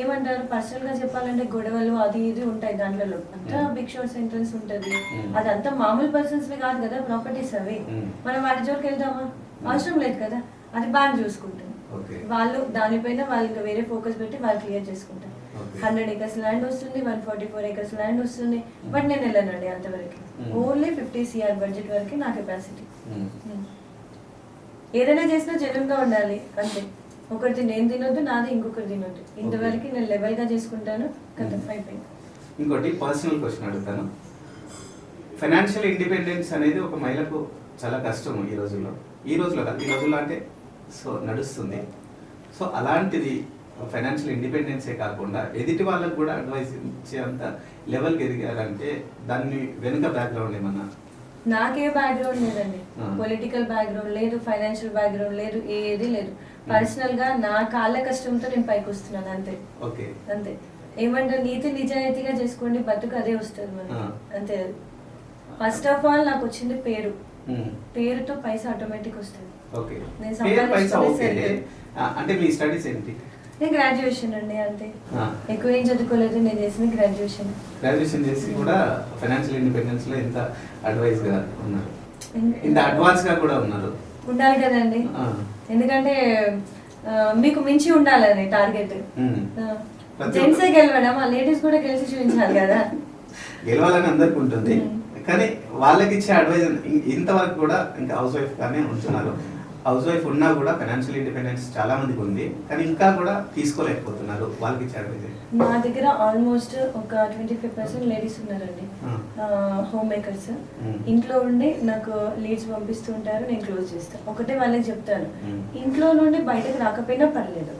ఏమంటారు పర్సనల్ గా చెప్పాలంటే గొడవలు అది ఇది ఉంటాయి దాంట్లో. అంతా బిగ్ షాట్ సెంటెన్స్ ఉంటుంది, అదంతా మామూలు పర్సన్స్ కాదు కదా ప్రాపర్టీస్ అవి. మనం వాటి జోలికి వెళ్దామా? అవసరం లేదు కదా, అది బ్యాంక్ చూసుకుంటుంది. వాళ్ళు దానిపైన వాళ్ళు వేరే ఫోకస్ పెట్టి వాళ్ళు క్లియర్ చేసుకుంటారు. 100 acres ల్యాండ్ వస్తుంది, 144 acres ల్యాండ్ వస్తుంది, బట్ నేను వెళ్ళానండి అంతవరకు. ఓన్లీ 50 CR బడ్జెట్ వరకు నా కెపాసిటీ. ఏదైనా చేసినా జనంగా ఉండాలి అంతే. ఒకరిది నేను తినొద్దు, నాది ఇంకొకరు తినొద్దు, ఇంతవరకు నేను లెవెల్ గా చేసుకుంటాను. కథం అయిపోయింది. ఇంకోటి పర్సనల్ క్వశ్చన్ అడుగుతాను. ఫైనాన్షియల్ ఇండిపెండెన్స్ అనేది ఒక మహిళకు చాలా కష్టము ఈ రోజుల్లో. ఈ రోజుల్లో అంటే సో నడుస్తుంది. సో అలాంటిది ఫైనాన్షియల్ ఇండిపెండెన్సే కాకుండా ఎదుటి వాళ్ళకు కూడా అడ్వైస్ ఇచ్చేంత లెవెల్కి ఎదిగారంటే దాన్ని వెనుక బ్యాక్గ్రౌండ్ ఏమన్నా? నాకే బ్యాక్గ్రౌండ్ లేదండి, పొలిటికల్ బ్యాక్గ్రౌండ్ లేదు, ఫైనాన్షియల్ బ్యాక్గ్రౌండ్ లేదు, ఏది లేదు. పర్సనల్ గా నా కాళ్ళ కష్టంతో నేను పైకి వస్తున్నాను అంతే. ఓకే, అంతే. ఏమంటారు, నీతి నిజాయితీగా చేసుకోండి, బతుకు అదే వస్తుంది మనకి అంతే. ఫస్ట్ ఆఫ్ ఆల్ నాకు వచ్చింది పేరు, పేరుతో పైసా ఆటోమేటిక్ వస్తుంది. ఓకే, నేను అంటే మీ స్టడీస్ ఏంటి? నేను గ్రాడ్యుయేషన్ అండి అంతే, ఎక్కువ ఏం చదువుకోలేదు. నేను చేసిన గ్రాడ్యుయేషన్ చేసి కూడా ఫైనాన్షియల్ ఇండిపెండెన్స్ లో ఎంత అడ్వైస్ గా ఉన్నారు, ఇంత అడ్వాన్స్ గా కూడా ఉన్నారు. ఉండాలి కదండి, ఎందుకంటే మీకు మించి ఉండాలని టార్గెట్. జెంట్సే గెలవడం, ఆ లేడీస్ కూడా గెలిచి చూపించాలి కదా. గెలవాలని అందరికి ఉంటుంది, కానీ వాళ్ళకి ఇచ్చే అడ్వైజ్ ఇంతవరకు కూడా ఇంకా హౌస్ వైఫ్ గానే ఉంటున్నారు. హౌస్ వైఫ్ ఉన్నా కూడా ఫైనాన్షియల్ ఇండిపెండెన్స్ చాలా మందికి ఉంది, కానీ ఇంకా కూడా తీసుకోలేకపోతున్నారు. వాళ్ళకి ఇచ్చే అడ్వైజ్ మా దగ్గర ఆల్మోస్ట్ ఒక 25% లేడీస్ ఉన్నారండి, హోమ్ మేకర్స్. ఇంట్లో ఉండి నాకు లీడ్స్ పంపిస్తూ ఉంటారు, నేను క్లోజ్ చేస్తాను. ఒకటే వాళ్ళకి చెప్తాను, ఇంట్లో నుండి బయటకు రాకపోయినా పర్లేదు,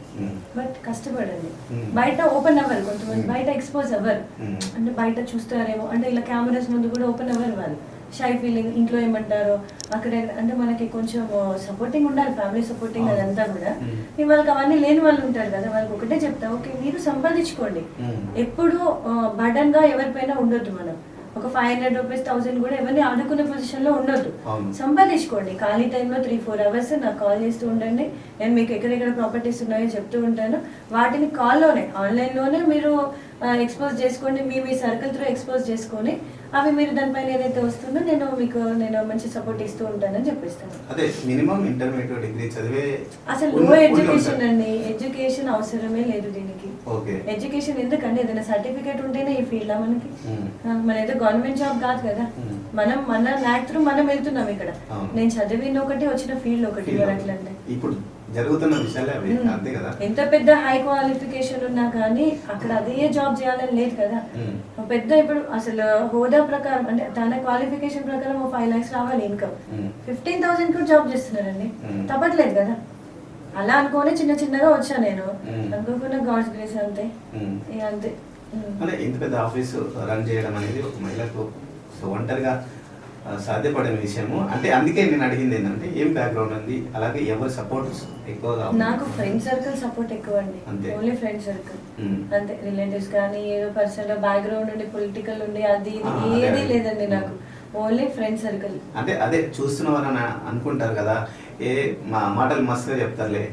బట్ కష్టపడండి. బయట ఓపెన్ అవ్వరు కొంతమంది, బయట ఎక్స్పోజ్ అవ్వరు, అంటే బయట చూస్తారేమో అంటే ఇలా కెమెరాస్ ముందు కూడా ఓపెన్ అవ్వరు వాళ్ళు. షై ఫీలింగ్, ఇంట్లో ఏమంటారో అక్కడ, అంటే మనకి కొంచెం సపోర్టింగ్ ఉండాలి, ఫ్యామిలీ సపోర్టింగ్ అదంతా కూడా. వాళ్ళకి అవన్నీ లేని వాళ్ళు ఉంటారు కదా, వాళ్ళకి ఒకటే చెప్తా, ఓకే మీరు సంపాదించుకోండి, ఎప్పుడు బర్డన్ గా ఎవరిపైన ఉండొద్దు. మనం ఒక 500 రూపీస్ 1000 కూడా ఎవరిని ఆడుకునే పొజిషన్ లో ఉండొద్దు, సంపాదించుకోండి. ఖాళీ టైంలో 3-4 అవర్స్ నాకు కాల్ చేస్తూ ఉండండి, నేను మీకు ఎక్కడెక్కడ ప్రాపర్టీస్ ఉన్నాయో చెప్తూ ఉంటాను. వాటిని కాల్లోనే ఆన్లైన్లోనే మీరు ఎక్స్పోజ్ చేసుకోండి, మీ సర్కిల్ త్రూ ఎక్స్పోజ్ చేసుకొని అవి మీరు దానిపైన ఏదైతే వస్తుందో నేను మంచి సపోర్ట్ ఇస్తూ ఉంటానని చెప్పిస్తాను. అదే మినిమం ఇంటర్మీడియట్ డిగ్రీ చదివే అసలు నో ఎడ్యుకేషన్ అండి, ఎడ్యుకేషన్ అవసరమే లేదు దీనికి. ఎడ్యుకేషన్ ఎందుకంటే ఏదైనా సర్టిఫికేట్ ఉంటేనే ఈ ఫీల్డ్ మనకి, మన ఏదో గవర్నమెంట్ జాబ్ కాదు కదా, మన ల్యాక్ త్రూ మనం వెళ్తున్నాం ఇక్కడ. నేను చదివిన ఒకటి, వచ్చిన ఫీల్డ్ ఒకటి. అట్లంటే ఇప్పుడు జరుగుతున్న విషయాలే అవి, అంతే కదా. ఎంత పెద్ద హై క్వాలిఫికేషన్ ఉన్నా కానీ అక్కడ అదే జాబ్ చేయాలని లేదు కదా. పెద్ద ఇప్పుడు అసలు హోదా ప్రకారం అంటే తన క్వాలిఫికేషన్ ప్రకారం 5 lakhs రావాలి ఇన్కమ్, 15,000 కూడా జాబ్ చేస్తున్నారండి, తప్పట్లేదు కదా. అలా అనుకోని చిన్నగా వచ్చా నేను, అనుకోకుండా గాడ్స్ గ్రేస్ అంతే. అంతే, అంటే ఇంత పెద్ద ఆఫీస్ రన్ చేయడం అనేది ఒక మహిళకు ఒంటరిగా సాధ్యపడిన విషయము. అంటే అందుకే నేను అడిగింది ఏంటంటే ఏం బ్యాక్గ్రౌండ్ ఉంది, అలాగే ఎవరి సపోర్ట్ ఎక్కువగా? నాకు ఫ్రెండ్ సర్కిల్ సపోర్ట్ ఎక్కువ అండి, ఓన్లీ ఫ్రెండ్ సర్కిల్ అంతే. రిలేటివ్స్ కానీ ఏదో పర్సనల్ బ్యాక్గ్రౌండ్ ఉండి పొలిటికల్ ఉండి అది ఏది లేదండి నాకు, ఓన్లీ ఫ్రెండ్ సర్కిల్. అంటే అదే చూస్తున్నవారని అనుకుంటారు కదా, ఏ మా మాటలు మస్తుగా చెప్తారులే,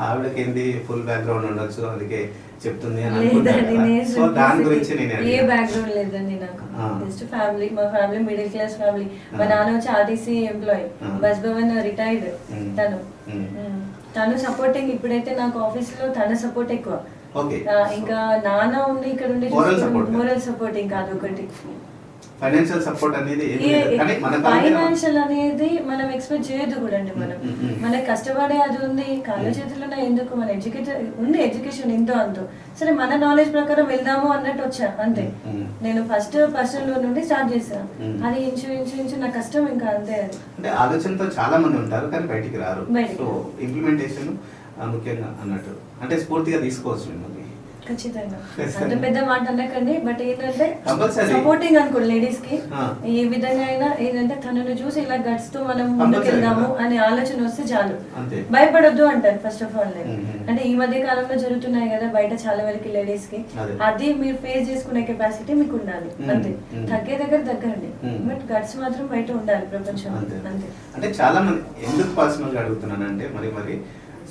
ఆవిడకి ఏంటి ఫుల్ బ్యాక్గ్రౌండ్ ఉండొచ్చు అందుకే చెప్తుంది అని అనుకుంటారు. దాని గురించి నేను ఏ బ్యాక్గ్రౌండ్ లేదండి నాకు, జస్ట్ ఫ్యామిలీ. మా ఫ్యామిలీ మిడిల్ క్లాస్ ఫ్యామిలీ. మా నాన్న వచ్చి RTC employee, bus Bhavan retired. తను సపోర్టింగ్. ఇప్పుడైతే నాకు ఆఫీస్ లో తన సపోర్ట్ ఎక్కువ. ఇంకా నాన్న ఉండి ఇక్కడ ఉండి మోరల్ సపోర్ట్ ఇంకా అదొకటి. ఫైనాన్షియల్ సపోర్ట్ అనేది ఫైనాన్షియల్ అనేది మనం ఎక్స్పెక్ట్ చేయొద్దు కూడా అండి. మనకి కష్టపడే అది ఉంది, కాళ్ళ చేతుల్లో ఎందుకు, మన ఎడ్యుకేషన్ ఎంతో అంతో సరే మన నాలెడ్జ్ ప్రకారం వెళ్దాము అన్నట్టు వచ్చా అంతే. నేను ఫస్ట్ పర్సనల్ లోన్ నుండి స్టార్ట్ చేశాను, అది ఇంచు నా కష్టం ఇంకా అంతే. అది అంటే ఆలోచనతో చాలా మంది ఉంటారు కానీ బయటికి రారు. సో ఇంప్లిమెంటేషన్ ముఖ్యంగా అన్నట్టు అంటే స్ఫూర్తిగా తీసుకోవచ్చు మిమ్మల్ని. ఖచ్చితంగా అంత పెద్ద మాట అనకండి, బట్ ఏంటంటే Compulsory. సపోర్టింగ్ అనుకోండి లేడీస్ కి ఆ. ఏ విధంగా అయినా ఏంటంటే తనను చూసి ఇలా గట్స్ తో మనం Compulsory ముందుకెళ్దాము కదా. అనే ఆలోచన వస్తే చాలు. అంతే. భయపడొద్దు అంటారు ఫస్ట్ ఆఫ్ ఆల్. మ్మ్. అంటే ఈ మధ్య కాలంలో జరుగుతున్నాయి కదా బయట చాలా వరకు లేడీస్ కి, అదే. అది మీరు ఫేస్ చేసుకునే కెపాసిటీ మీకు ఉండాలి. మ్మ్. అంతే, మ్మ్. తగ్గే దగ్గర తగ్గండి, మ్మ్. బట్ గట్స్ మాత్రం బయట ఉండాలి ప్రపంచం. అంతే. అంతే. అంటే చాలా మంది ఎందుకు పర్సనల్గా అడుగుతున్నానంటే మరి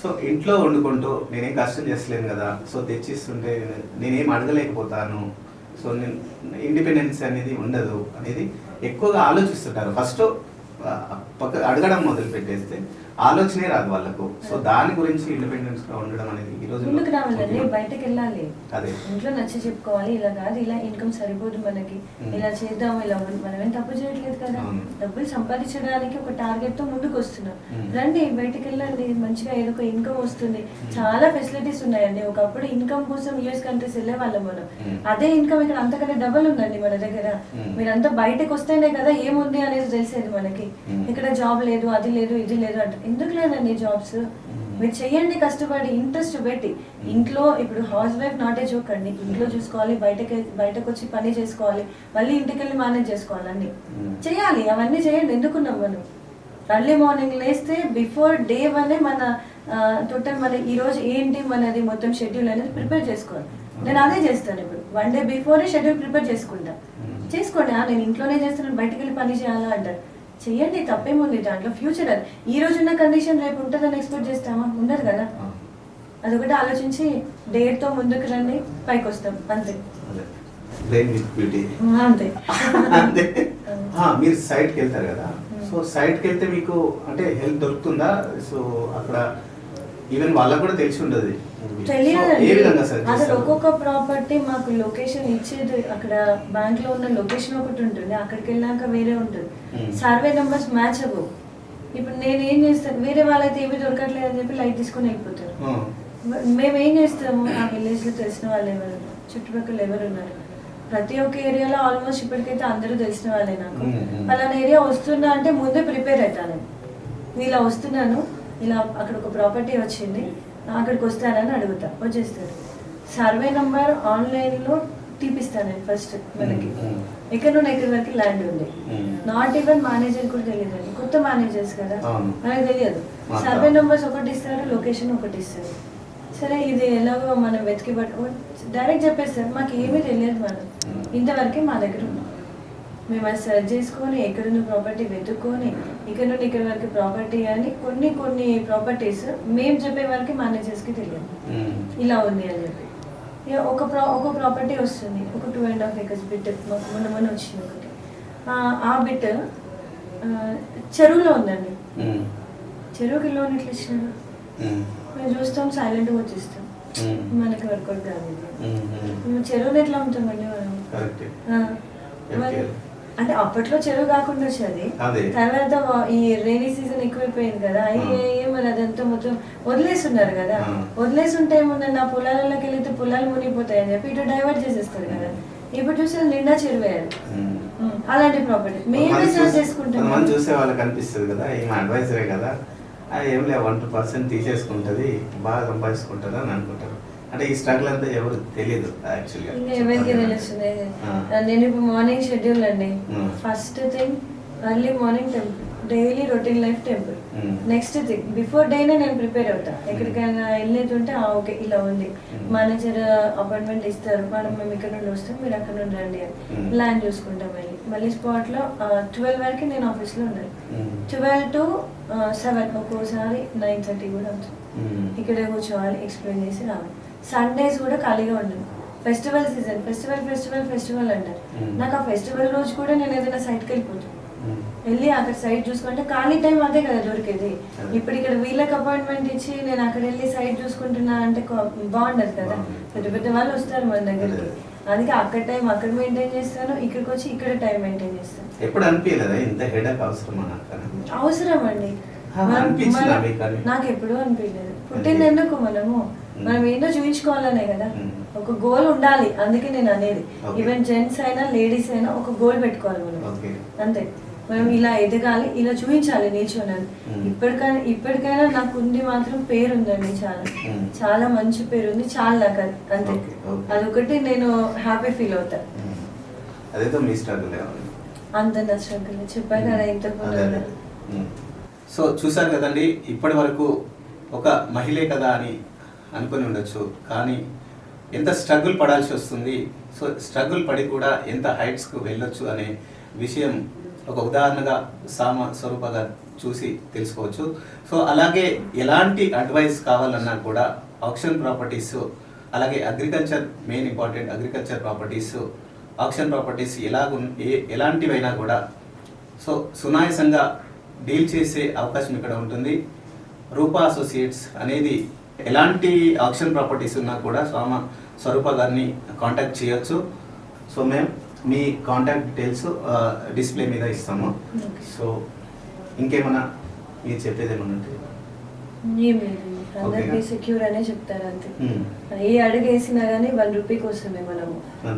సో ఇంట్లో వండుకుంటూ నేనేం కష్టం చేస్తలేను కదా, సో తెచ్చిస్తుంటే నేనేం అడగలేకపోతాను, సో నేను ఇండిపెండెన్స్ అనేది ఉండదు అనేది ఎక్కువగా ఆలోచిస్తుంటారు. ఫస్ట్ అడగడం మొదలు పెట్టేస్తే ఆలోచనే రాదు వాళ్ళకు. సో దాని గురించి ఇండిపెండెన్స్ గా ఉండడం అనేది ఈ రోజు ముందుకు రావాలండి, బయటకు వెళ్ళాలి, అదే. ఇంట్లో నచ్చి చెప్పుకోవాలి, ఇలా కాదు, ఇలా ఇన్కమ్ సరిపోదు మనకి, ఇలా చేద్దాం, ఇలా మనం ఏం తప్పు చేయట్లేదు కదా, అవును. డబ్బులు సంపాదించడానికి ఒక టార్గెట్ తో ముందుకు వస్తున్నాం. మ్మ్. రండి బయటకు వెళ్ళండి, మంచిగా ఏదో ఒక ఇన్కమ్ వస్తుంది. చాలా ఫెసిలిటీస్ ఉన్నాయండి. ఒకప్పుడు ఇన్కమ్ కోసం యూఎస్ కంట్రీస్ వెళ్ళే వాళ్ళం మనం, మ్మ్. అదే ఇన్కమ్ ఇక్కడ అంతకంటే డబల్ ఉందండి మన దగ్గర. మ్మ్. మీరంతా బయటకు వస్తేనే కదా ఏముంది అనేది తెలిసేది మనకి. మ్మ్. ఇక్కడ జాబ్ లేదు, అది లేదు, ఇది లేదు అంటే ఎందుకు లేదండి జాబ్స్. మీరు చెయ్యండి కష్టపడి, ఇంట్రెస్ట్ పెట్టి. ఇంట్లో ఇప్పుడు house wife not a joke అండి, ఇంట్లో చూసుకోవాలి, బయటకు వచ్చి పని చేసుకోవాలి, మళ్ళీ ఇంటికి వెళ్ళి మేనేజ్ చేసుకోవాలి, అన్ని చేయాలి. అవన్నీ చేయండి, ఎందుకున్నాం మనం. ఎర్లీ మార్నింగ్ లేస్తే బిఫోర్ డే 1 మన టోటల్ మన ఈ రోజు ఏంటి మనది మొత్తం షెడ్యూల్ అనేది ప్రిపేర్ చేసుకోవాలి. నేను అదే చేస్తాను ఇప్పుడు, 1 డే బిఫోరే షెడ్యూల్ ప్రిపేర్ చేసుకుంటా. చేసుకోండి, నేను ఇంట్లోనే చేస్తున్నాను బయటకు వెళ్ళి పని చేయాలా అంటారు. చెయ్యండి, తప్పేముంది దాంట్లో. ఫ్యూచర్ అది ఈ రోజు ఉన్న కండిషన్ రేపు ఉంటుందని ఎక్స్పెక్ట్ చేస్తామా? ఉండదు కదా. అదొకటి ఆలోచించి డేట్ తో ముందుకు రండి, పైకి వస్తాం, అంతే. అంతే. అంతే. మీరు సైట్కి వెళ్తారు కదా, సో సైట్కి వెళ్తే మీకు అంటే హెల్ప్ దొరుకుతుందా? సో అక్కడ ఈవెన్ వాళ్ళకు కూడా తెలిసి ఉండదు. తెలియదండి. ఏ విధంగా సార్ అసలు ఒక్కొక్క ప్రాపర్టీ మాకు లొకేషన్ ఇచ్చేది, అక్కడ బ్యాంక్ లో ఉన్న లొకేషన్ ఒకటి ఉంటుంది, అక్కడికి వెళ్ళాక వేరే ఉంటుంది. సర్వే నెంబర్స్ మ్యాచ్ అవ్వవు. ఇప్పుడు నేను ఏం చేస్తాను, వేరే వాళ్ళైతే ఏమీ దొరకట్లేదు అని చెప్పి లైట్ తీసుకొని వెళ్ళిపోతారు. మేము ఏం చేస్తాము, ఆ విలేజ్ లో తెలిసిన వాళ్ళు ఎవరు, చుట్టుపక్కల ఎవరు ఉన్నారు, ప్రతి ఒక్క ఏరియాలో ఆల్మోస్ట్ ఇప్పటికైతే అందరూ తెలిసిన వాళ్ళే నాకు. పలానా ఏరియా వస్తున్నా అంటే ముందే ప్రిపేర్ అవుతాను. ఇలా వస్తున్నాను, ఇలా అక్కడ ఒక ప్రాపర్టీ వచ్చింది, అక్కడికి వస్తారని అడుగుతా, వచ్చేస్తారు. సర్వే నెంబర్ ఆన్లైన్లో తీపిస్తాను నేను ఫస్ట్. మనకి ఎక్కడ నుండి ఎక్కడి వరకు ల్యాండ్ ఉంది, నాట్ ఈవెన్ మేనేజర్ కూడా తెలియదండి, కొత్త మేనేజర్స్ కదా, మనకు తెలియదు. సర్వే నెంబర్స్ ఒకటి ఇస్తారు, లొకేషన్ ఒకటి ఇస్తారు. సరే ఇది ఎలాగో మనం వెతికి డైరెక్ట్ చెప్పేస్తారు, మాకు ఏమీ తెలియదు, మనం ఇంతవరకే మా దగ్గర ఉన్నాం. మేము అది సెర్చ్ చేసుకొని ఎక్కడున్న ప్రాపర్టీ వెతుక్కొని ఇక్కడ నుండి ఇక్కడ వరకు ప్రాపర్టీ అని కొన్ని ప్రాపర్టీస్ మేము చెప్పే వరకు మేనేజర్స్కి తెలియదు ఇలా ఉంది అని చెప్పి. ఇక ఒక ప్రాపర్టీ వస్తుంది, ఒక 2.5 acres బిట్ మాకు మొన్న వచ్చింది ఒకటి. ఆ బిట్ చెరువులో ఉందండి. చెరువుకి లోన్ ఎట్లా ఇచ్చినాడు, మేము చూస్తాం, సైలెంట్గా వచ్చేస్తాం, మనకి వర్కౌట్ కాదు. మేము చెరువుని ఎట్లా అమ్ముతామండి మనం. అంటే అప్పట్లో చెరువు కాకుండా వచ్చేది, తర్వాత ఈ రైనీ సీజన్ ఎక్కువైపోయింది కదా, మరి అదంతా మొత్తం వదిలేస్తున్నారు కదా. వదిలేసి ఉంటే ఏముందండి, నా పొలాలలోకి వెళ్తే పొలాలు మునిగిపోతాయి అని చెప్పి ఇటు డైవర్ట్ చేసేస్తారు కదా. ఇప్పుడు చూస్తే నిండా చెరువు అలాంటి ప్రాపర్టీ మేమే సర్చ్ చేసుకుంటాం. చూసే వాళ్ళకి అనిపిస్తుంది కదా, ఏం అడ్వైజరే కదా, ఏం లేదు 1% తీసేసుకుంటది, బాగా సంపాదించుకుంటుంది అని అనుకుంటారు. అంటే ఈ స్ట్రగుల్ అంతా ఎవరు తెలియదు యాక్చువల్గా. ఇంకా ఎవరికి తెలుస్తుంది. నేను ఇప్పుడు మార్నింగ్ షెడ్యూల్ అండి, first thing early morning temple, daily routine life temple. Next thing before డేనే నేను ప్రిపేర్ అవుతా. ఎక్కడికైనా వెళ్ళేది ఉంటే ఓకే ఇలా ఉంది, మేనేజర్ అపాయింట్మెంట్ ఇస్తారు, మేడం మేము ఇక్కడ నుండి వస్తాం, మీరు అక్కడ నుండి రండి అని ప్లాన్ చూసుకుంటాం. మళ్ళీ స్పాట్లో 12 వరకు నేను ఆఫీస్లో ఉండాలి. 12 to 7, ఒక్కోసారి 9:30 కూడా అవుతుంది. ఇక్కడే కూర్చోవాలి, ఎక్స్ప్లెయిన్ చేసి రావాలి. సండేస్ కూడా ఖాళీగా ఉండదు. ఫెస్టివల్ సీజన్, ఫెస్టివల్ అంటారు. నాకు ఆ ఫెస్టివల్ రోజు కూడా నేను ఏదైనా సైట్కి వెళ్ళిపోతాను, వెళ్ళి అక్కడ సైట్ చూసుకుంటే ఖాళీ టైం అదే కదా దొరికేది. ఇప్పుడు ఇక్కడ వీళ్ళకి అపాయింట్మెంట్ ఇచ్చి నేను అక్కడ వెళ్ళి సైట్ చూసుకుంటున్నా అంటే బాగుండదు కదా. పెద్ద వాళ్ళు వస్తారు మన దగ్గరికి, అందుకే అక్కడ టైం అక్కడ మెయింటైన్ చేస్తాను, ఇక్కడికి వచ్చి ఇక్కడ టైం మెయింటైన్ చేస్తాను. ఎప్పుడు అనిపించలేదా ఇంత హెడేక్ అవసరం అండి? నాకు ఎప్పుడూ అనిపించలేదు. పుట్టింది ఎందుకు మనం ఏంటో చూపించుకోవాలనే కదా, ఒక గోల్ ఉండాలి. అందుకే నేను అనేది ఈవెన్ జెంట్స్ అయినా లేడీస్ అయినా ఒక గోల్ పెట్టుకోవాలి మనం, అంతే. మనం ఇలా ఎదగాలి, ఇలా చూపించాలి నిల్చోనని. ఇప్పటికైనా నాకు ఉంది మాత్రం పేరు ఉందండి, చాలా చాలా మంచి పేరు ఉంది, చాలా నాకు అంతే. అదొకటి నేను హ్యాపీ ఫీల్ అవుతా. అదేదో మీ స్ట్రగుల్ అంత నా స్ట్రగుల్ చెప్పాను కదా ఇంతకుముందు. సో చూసారు కదండి, ఇప్పటి వరకు ఒక మహిళే కదా అని అనుకుని ఉండొచ్చు, కానీ ఎంత స్ట్రగుల్ పడాల్సి వస్తుంది, సో స్ట్రగుల్ పడి కూడా ఎంత హైట్స్కు వెళ్ళొచ్చు అనే విషయం ఒక ఉదాహరణగా స్వరూప గారు చూసి తెలుసుకోవచ్చు. సో అలాగే ఎలాంటి అడ్వైస్ కావాలన్నా కూడా ఆక్షన్ ప్రాపర్టీస్, అలాగే agriculture, main important agriculture properties, auction properties ఎలాంటివైనా కూడా సో సునాయాసంగా డీల్ చేసే అవకాశం ఇక్కడ ఉంటుంది. రూపా అసోసియేట్స్ అనేది ఎలాంటి ఆక్షన్ ప్రాపర్టీస్ ఉన్నా కూడా స్వరూప గారిని కాంటాక్ట్ చేయొచ్చు. సో మేము మీ కాంటాక్ట్ డీటెయిల్స్ డిస్ప్లే మీద ఇస్తాము. సో ఇంకేమన్నా మీరు చెప్పేది ఏమన్నా ఉంటే? ఏం లేదండి, అందరికీ సెక్యూర్ అనే చెప్తారు అంతే. ఏ అడుగు వేసినా కానీ 1 రూపీ కోసమే మనము,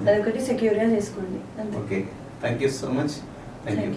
అదొకటి సెక్యూర్గా చేసుకోండి అంతే. Okay, thank you so much. Thank you.